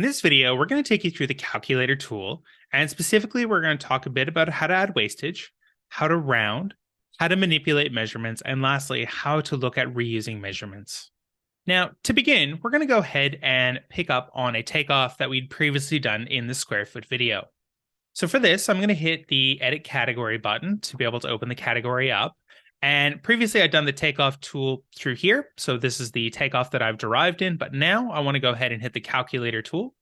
In this video, we're going to take you through the calculator tool, and specifically, we're going to talk a bit about how to add wastage, how to round, how to manipulate measurements, and lastly, how to look at reusing measurements. Now, to begin, we're going to go ahead and pick up on a takeoff that we'd previously done in the square foot video. So for this, I'm going to hit the edit category button to be able to open the category up. And previously I'd done the takeoff tool through here. So this is the takeoff that I've derived in, but now I want to go ahead and hit the calculator tool.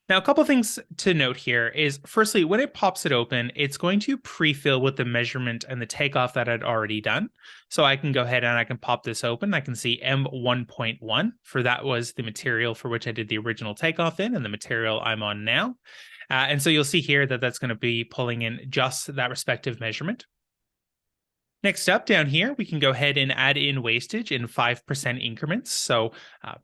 Now, a couple things to note here is firstly, when it pops it open, it's going to pre-fill with the measurement and the takeoff that I'd already done. So I can go ahead and I can pop this open. I can see M1.1 for that was the material for which I did the original takeoff in and the material I'm on now. And so you'll see here that that's going to be pulling in just that respective measurement. Next up down here, we can go ahead and add in wastage in 5% increments. So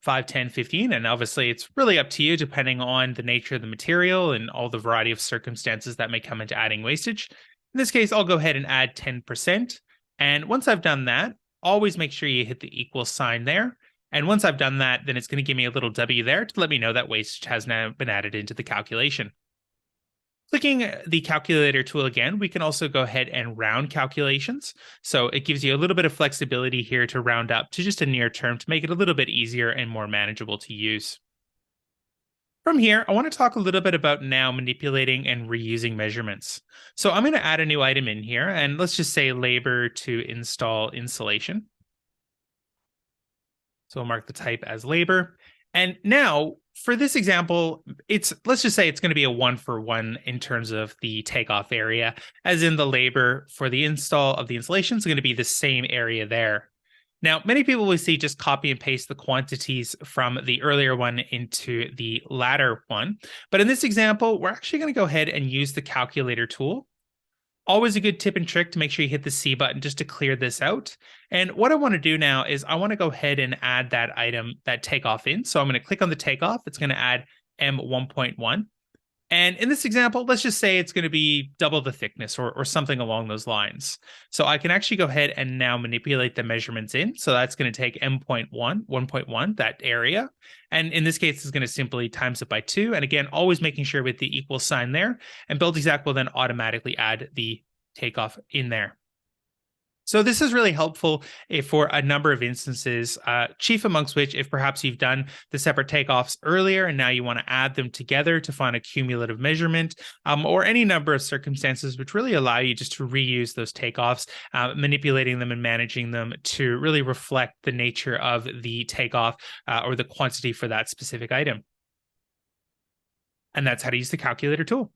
5, 10, 15, and obviously it's really up to you depending on the nature of the material and all the variety of circumstances that may come into adding wastage. In this case, I'll go ahead and add 10%. And once I've done that, always make sure you hit the equal sign there. And once I've done that, then it's going to give me a little W there to let me know that wastage has now been added into the calculation. Clicking the calculator tool again, we can also go ahead and round calculations. So it gives you a little bit of flexibility here to round up to just a near term to make it a little bit easier and more manageable to use. From here, I want to talk a little bit about now manipulating and reusing measurements. So I'm going to add a new item in here, and let's just say labor to install insulation. So we'll mark the type as labor. And now for this example, let's just say it's going to be a 1-for-1 in terms of the takeoff area, as in the labor for the install of the installation is going to be the same area there. Now, many people will see just copy and paste the quantities from the earlier one into the latter one. But in this example, we're actually going to go ahead and use the calculator tool. Always a good tip and trick to make sure you hit the C button just to clear this out. And what I want to do now is I want to go ahead and add that item, that takeoff in. So I'm going to click on the takeoff. It's going to add M1.1. And in this example, let's just say it's going to be double the thickness or something along those lines. So I can actually go ahead and now manipulate the measurements in. So that's going to take M.1, 1.1, that area. And in this case, it's going to simply times it by 2. And again, always making sure with the equal sign there. And Buildxact will then automatically add the takeoff in there. So this is really helpful for a number of instances, chief amongst which if perhaps you've done the separate takeoffs earlier and now you want to add them together to find a cumulative measurement, or any number of circumstances which really allow you just to reuse those takeoffs, manipulating them and managing them to really reflect the nature of the takeoff or the quantity for that specific item. And that's how to use the calculator tool.